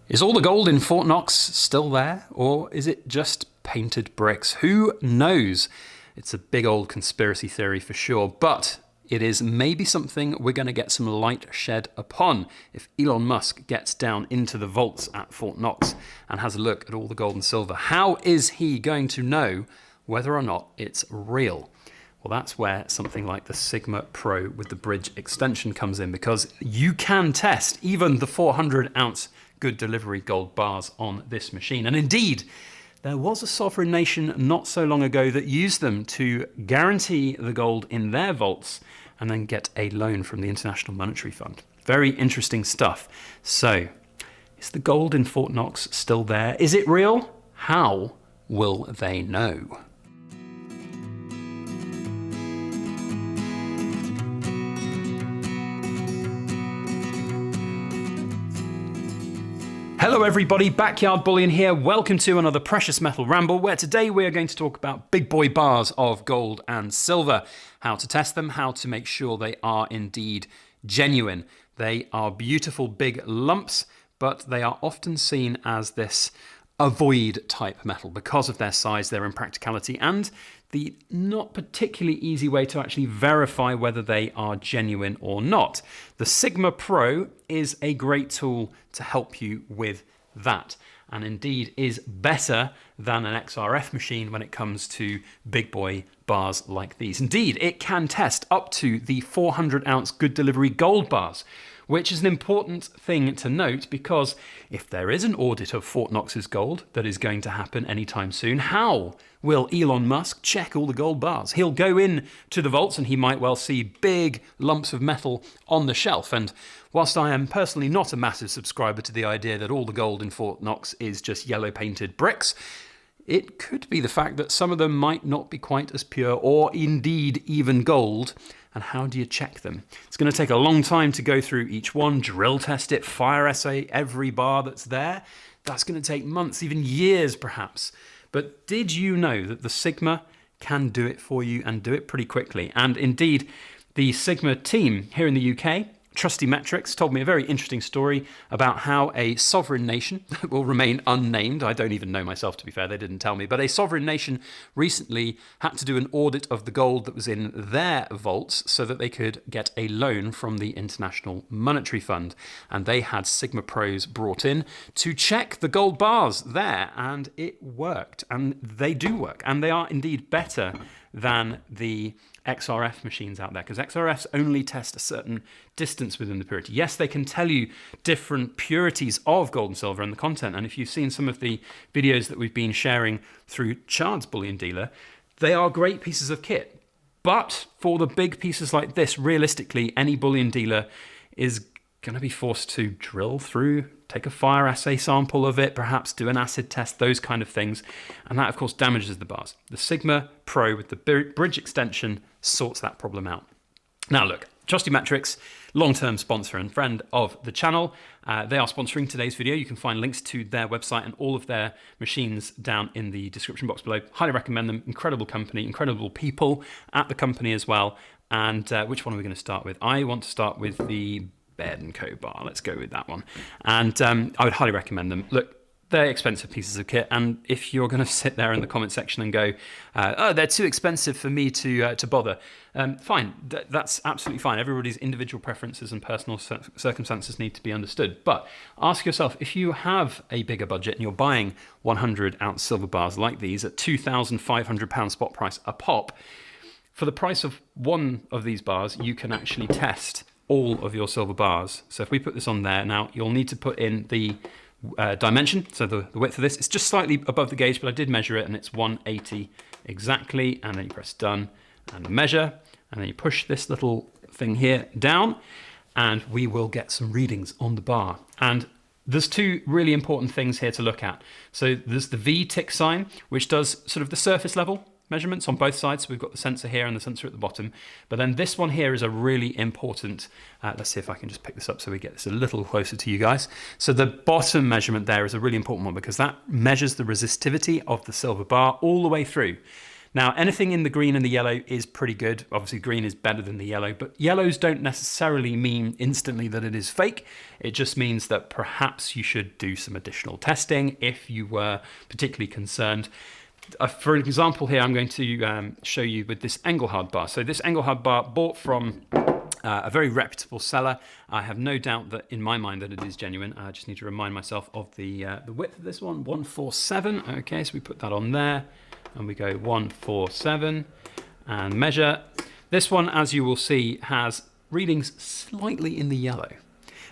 Is all the gold in FortKnox still there, or is it just painted bricks? Who knows? It's a big old conspiracy theory for sure, but it is maybe something we're going to get some light shed upon if Elon Musk gets down into the vaults at FortKnox and has a look at all the gold and silver. How is he going to know whether or not it's real? Well, that's where something like the Sigma Pro with the bridge extension comes in, because you can test even the 400-ounce good delivery gold bars on this machine. And indeed, there was a sovereign nation not so long ago that used them to guarantee the gold in their vaults and then get a loan from the International Monetary Fund. Very interesting stuff. So, is the gold in FortKnox still there? Is it real? How will they know? Hello everybody, Backyard Bullion here. Welcome to another Precious Metal Ramble, where today we are going to talk about big boy bars of gold and silver, how to test them, how to make sure they are indeed genuine. They are beautiful big lumps, but they are often seen as this avoid type metal because of their size, their impracticality, and the not particularly easy way to actually verify whether they are genuine or not. The Sigma Pro is a great tool to help you with that, and indeed is better than an XRF machine when it comes to big boy bars like these. Indeed, it can test up to the 400-ounce good delivery gold bars, which is an important thing to note, because if there is an audit of FortKnox's gold that is going to happen anytime soon, how will Elon Musk check all the gold bars? He'll go in to the vaults and he might well see big lumps of metal on the shelf. And whilst I am personally not a massive subscriber to the idea that all the gold in FortKnox is just yellow painted bricks, it could be the fact that some of them might not be quite as pure or indeed even gold. And how do you check them? It's going to take a long time to go through each one, drill test it, fire assay every bar that's there. That's going to take months, even years perhaps. But did you know that the Sigma can do it for you and do it pretty quickly? And indeed, the Sigma team here in the UK, TrustiMetrix, told me a very interesting story about how a sovereign nation that will remain unnamed, I don't even know myself to be fair, they didn't tell me, but a sovereign nation recently had to do an audit of the gold that was in their vaults so that they could get a loan from the International Monetary Fund. And they had Sigma Pros brought in to check the gold bars there, and it worked. And they do work, and they are indeed better than the XRF machines out there, because XRFs only test a certain distance within the purity. Yes, they can tell you different purities of gold and silver and the content, and if you've seen some of the videos that we've been sharing through Chard's Bullion Dealer, they are great pieces of kit. But for the big pieces like this, realistically, any bullion dealer is going to be forced to drill through, take a fire assay sample of it, perhaps do an acid test, those kind of things. And that, of course, damages the bars. The Sigma Pro with the bridge extension sorts that problem out. Now, look, TrustiMetrix, long-term sponsor and friend of the channel. They are sponsoring today's video. You can find links to their website and all of their machines down in the description box below. Highly recommend them. Incredible company, incredible people at the company as well. And which one are we going to start with? I want to start with the Baird & Co bar. Let's go with that one. And I would highly recommend them. Look, they're expensive pieces of kit, and if you're going to sit there in the comment section and go, oh, they're too expensive for me to bother, fine, that's absolutely fine. Everybody's individual preferences and personal circumstances need to be understood. But ask yourself, if you have a bigger budget and you're buying 100-ounce silver bars like these at £2,500 spot price a pop, for the price of one of these bars, you can actually test all of your silver bars. So if we put this on there, now you'll need to put in the dimension, so the width of this. It's just slightly above the gauge, but I did measure it and it's 180 exactly. And then you press done and measure, and then you push this little thing here down, and we will get some readings on the bar. And there's two really important things here to look at. So there's the V tick sign, which does sort of the surface level measurements on both sides. So we've got the sensor here and the sensor at the bottom. But then this one here is a really important, let's see if I can just pick this up so we get this a little closer to you guys. So the bottom measurement there is a really important one, because that measures the resistivity of the silver bar all the way through. Now, anything in the green and the yellow is pretty good. Obviously, green is better than the yellow, but yellows don't necessarily mean instantly that it is fake. It just means that perhaps you should do some additional testing if you were particularly concerned. For example, here I'm going to show you with this Engelhard bar. So this Engelhard bar bought from a very reputable seller. I have no doubt that in my mind that it is genuine. I just need to remind myself of the width of this one, 147. Okay, so we put that on there and we go 147 and measure. This one, as you will see, has readings slightly in the yellow.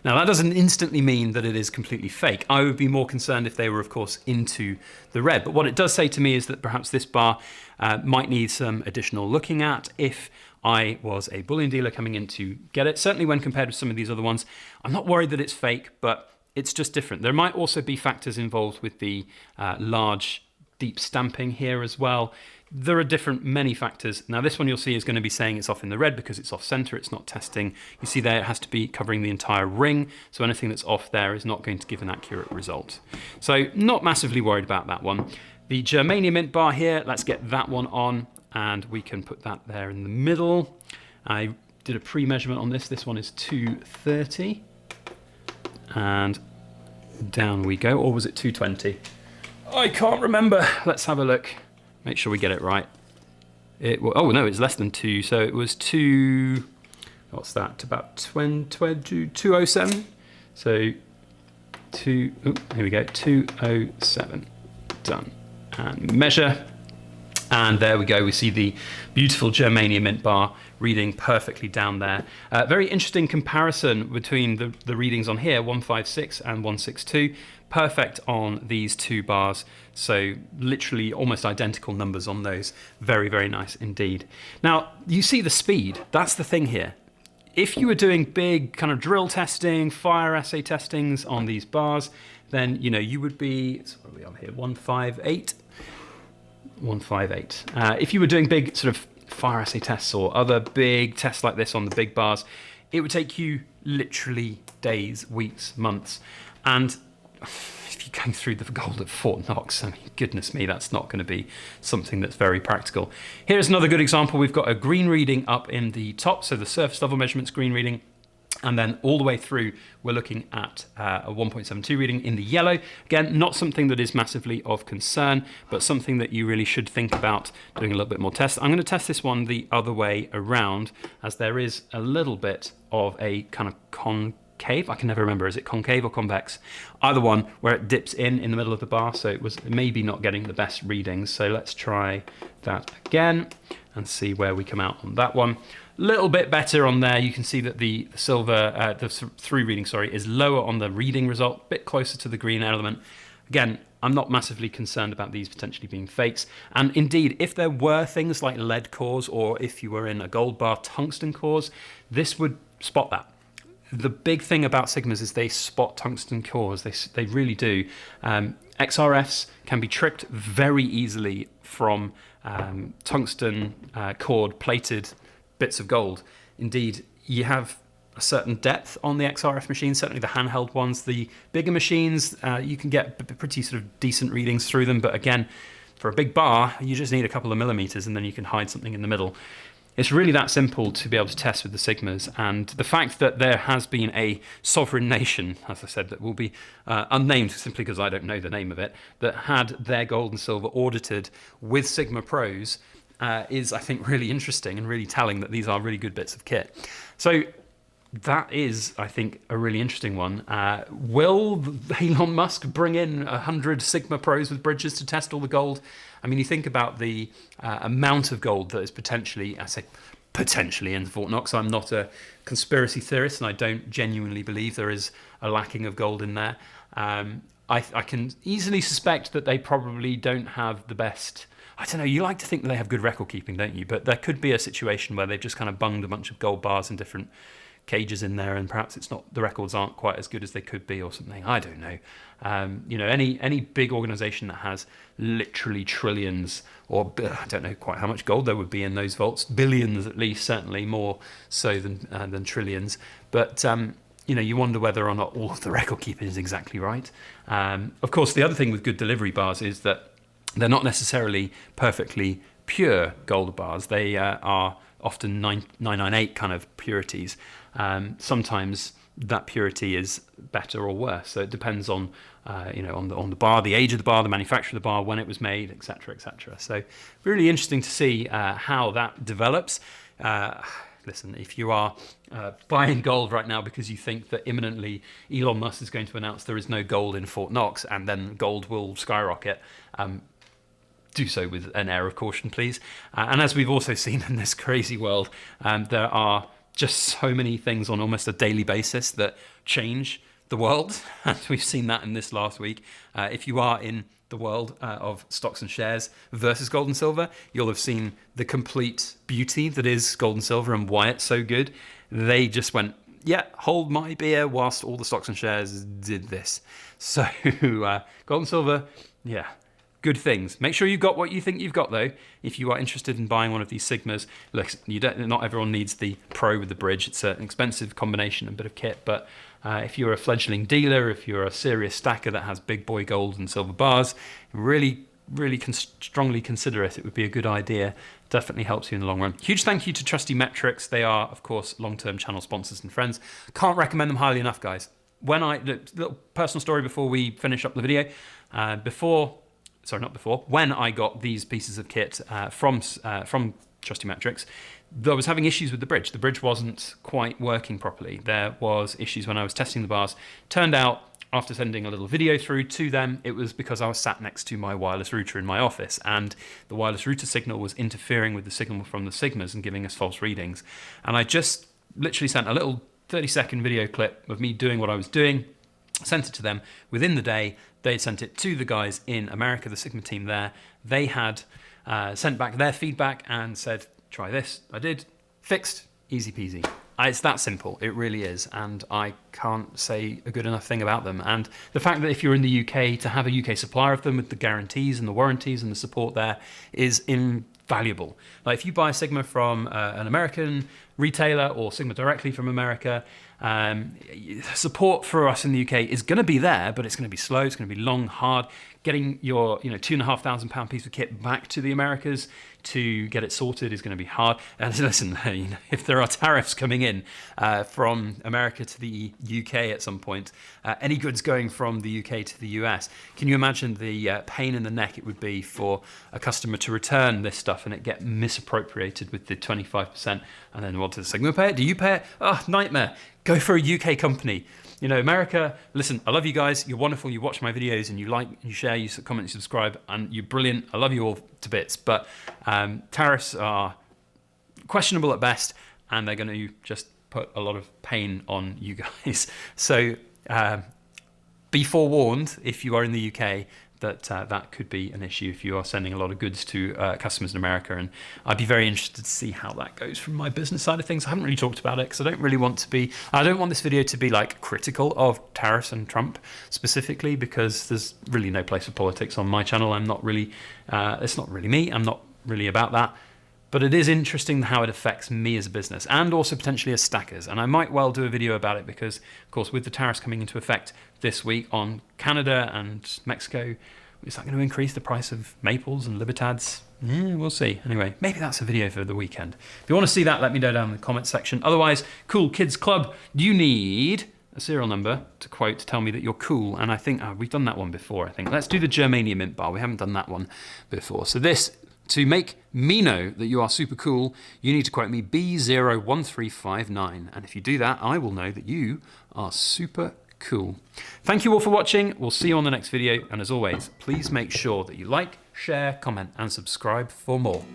Now, that doesn't instantly mean that it is completely fake. I would be more concerned if they were, of course, into the red. But what it does say to me is that perhaps this bar might need some additional looking at if I was a bullion dealer coming in to get it. Certainly when compared with some of these other ones, I'm not worried that it's fake, but it's just different. There might also be factors involved with the large, deep stamping here as well. There are many factors. Now this one you'll see is going to be saying it's off in the red because it's off center, it's not testing. You see there it has to be covering the entire ring, so anything that's off there is not going to give an accurate result. So not massively worried about that one. The germanium mint bar here, let's get that one on and we can put that there in the middle. I did a pre-measurement on this. This one is 230 and down we go, or was it 220? I can't remember. Let's have a look. Make sure we get it right. Oh no, it's less than 2. So it was 2. What's that? About 207. So 2. Oh, here we go. 207. Done. And measure. And there we go. We see the beautiful germanium mint bar reading perfectly down there. Very interesting comparison between the readings on here, 156 and 162. Perfect on these two bars. So literally almost identical numbers on those. Very, very nice indeed. Now, you see the speed. That's the thing here. If you were doing big kind of drill testing, fire assay testings on these bars, then, you know, you would be, so what are we on here, 158? 158. If you were doing big sort of fire assay tests or other big tests like this on the big bars, it would take you literally days, weeks, months. And if you're going through the gold at FortKnox, I mean, goodness me, that's not going to be something that's very practical. Here's another good example. We've got a green reading up in the top, so the surface level measurements green reading. And then all the way through, we're looking at a 1.72 reading in the yellow. Again, not something that is massively of concern, but something that you really should think about doing a little bit more test. I'm going to test this one the other way around, as there is a little bit of a kind of concave. I can never remember, is it concave or convex? Either one, where it dips in the middle of the bar, so it was maybe not getting the best readings. So let's try that again and see where we come out on that one. Little bit better on there. You can see that the silver, the through reading, sorry, is lower on the reading result, a bit closer to the green element. Again, I'm not massively concerned about these potentially being fakes. And indeed, if there were things like lead cores, or if you were in a gold bar tungsten cores, this would spot that. The big thing about Sigmas is they spot tungsten cores. They really do. XRFs can be tricked very easily from tungsten cored plated bits of gold. Indeed, you have a certain depth on the XRF machines, certainly the handheld ones. The bigger machines, you can get pretty sort of decent readings through them, but again, for a big bar, you just need a couple of millimeters and then you can hide something in the middle. It's really that simple to be able to test with the Sigmas, and the fact that there has been a sovereign nation, as I said, that will be unnamed simply because I don't know the name of it, that had their gold and silver audited with Sigma Pros is, I think, really interesting and really telling that these are really good bits of kit. So that is, I think, a really interesting one. Will Elon Musk bring in 100 Sigma Pros with bridges to test all the gold? I mean, you think about the amount of gold that is potentially, I say potentially, in FortKnox. I'm not a conspiracy theorist, and I don't genuinely believe there is a lacking of gold in there. I can easily suspect that they probably don't have the best. I don't know, you like to think that they have good record keeping, don't you? But there could be a situation where they've just kind of bunged a bunch of gold bars in different cages in there, and perhaps it's not, the records aren't quite as good as they could be or something. I don't know. You know, any big organization that has literally trillions, or I don't know quite how much gold there would be in those vaults, billions at least, certainly more so than trillions. But you know, you wonder whether or not all of the record keeping is exactly right. Of course, the other thing with good delivery bars is that they're not necessarily perfectly pure gold bars. They are often 998 kind of purities. Sometimes that purity is better or worse. So it depends on, on the bar, the age of the bar, the manufacture of the bar, when it was made, etc., etc. So really interesting to see how that develops. Listen, if you are buying gold right now because you think that imminently Elon Musk is going to announce there is no gold in FortKnox and then gold will skyrocket, do so with an air of caution, please. And as we've also seen in this crazy world, there are just so many things on almost a daily basis that change the world. And we've seen that in this last week. If you are in the world of stocks and shares versus gold and silver, you'll have seen the complete beauty that is gold and silver and why it's so good. They just went, yeah, hold my beer whilst all the stocks and shares did this. So gold and silver, yeah, good things. Make sure you've got what you think you've got, though. If you are interested in buying one of these Sigmas, look, not everyone needs the Pro with the bridge. It's an expensive combination and bit of kit, but if you're a fledgling dealer, if you're a serious stacker that has big boy gold and silver bars, really strongly consider it. It would be a good idea. Definitely helps you in the long run. Huge thank you to TrustiMetrix. They are, of course, long-term channel sponsors and friends. Can't recommend them highly enough, guys. Little personal story before we finish up the video. When I got these pieces of kit from TrustiMetrix, I was having issues with the bridge. The bridge wasn't quite working properly. There was issues when I was testing the bars. Turned out, after sending a little video through to them, it was because I was sat next to my wireless router in my office, and the wireless router signal was interfering with the signal from the Sigmas and giving us false readings. And I just literally sent a little 30-second video clip of me doing what I was doing, sent it to them. Within the day, they had sent it to the guys in America, the Sigma team there. They had sent back their feedback and said, try this. I did. Fixed. Easy peasy. It's that simple. It really is. And I can't say a good enough thing about them. And the fact that if you're in the UK, to have a UK supplier of them with the guarantees and the warranties and the support there is invaluable. Like if you buy a Sigma from an American retailer or Sigma directly from America, support for us in the UK is going to be there, but it's going to be slow. It's going to be long, hard. Getting your £2,500 piece of kit back to the Americas to get it sorted is going to be hard. And listen, if there are tariffs coming in from America to the UK at some point, any goods going from the UK to the US, can you imagine the pain in the neck it would be for a customer to return this stuff and it get misappropriated with the 25%? And then what does Sigma pay it? Do you pay it? Oh, nightmare. Go for a UK company. America, listen, I love you guys. You're wonderful. You watch my videos and you like, you share, you comment, you subscribe, and you're brilliant. I love you all to bits. But tariffs are questionable at best, and they're going to just put a lot of pain on you guys. So be forewarned if you are in the UK that that could be an issue if you are sending a lot of goods to customers in America. And I'd be very interested to see how that goes from my business side of things. I haven't really talked about it because I don't want this video to be like critical of tariffs and Trump specifically, because there's really no place for politics on my channel. I'm not really, it's not really me. I'm not really about that. But it is interesting how it affects me as a business and also potentially as stackers. And I might well do a video about it because, of course, with the tariffs coming into effect this week on Canada and Mexico, is that going to increase the price of maples and libertads? Yeah, we'll see. Anyway, maybe that's a video for the weekend. If you want to see that, let me know down in the comments section. Otherwise, Cool Kids Club, you need a serial number to quote to tell me that you're cool. And I think we've done that one before, I think. Let's do the Germania mint bar. We haven't done that one before. So this... To make me know that you are super cool, you need to quote me B01359. And if you do that, I will know that you are super cool. Thank you all for watching. We'll see you on the next video. And as always, please make sure that you like, share, comment, and subscribe for more.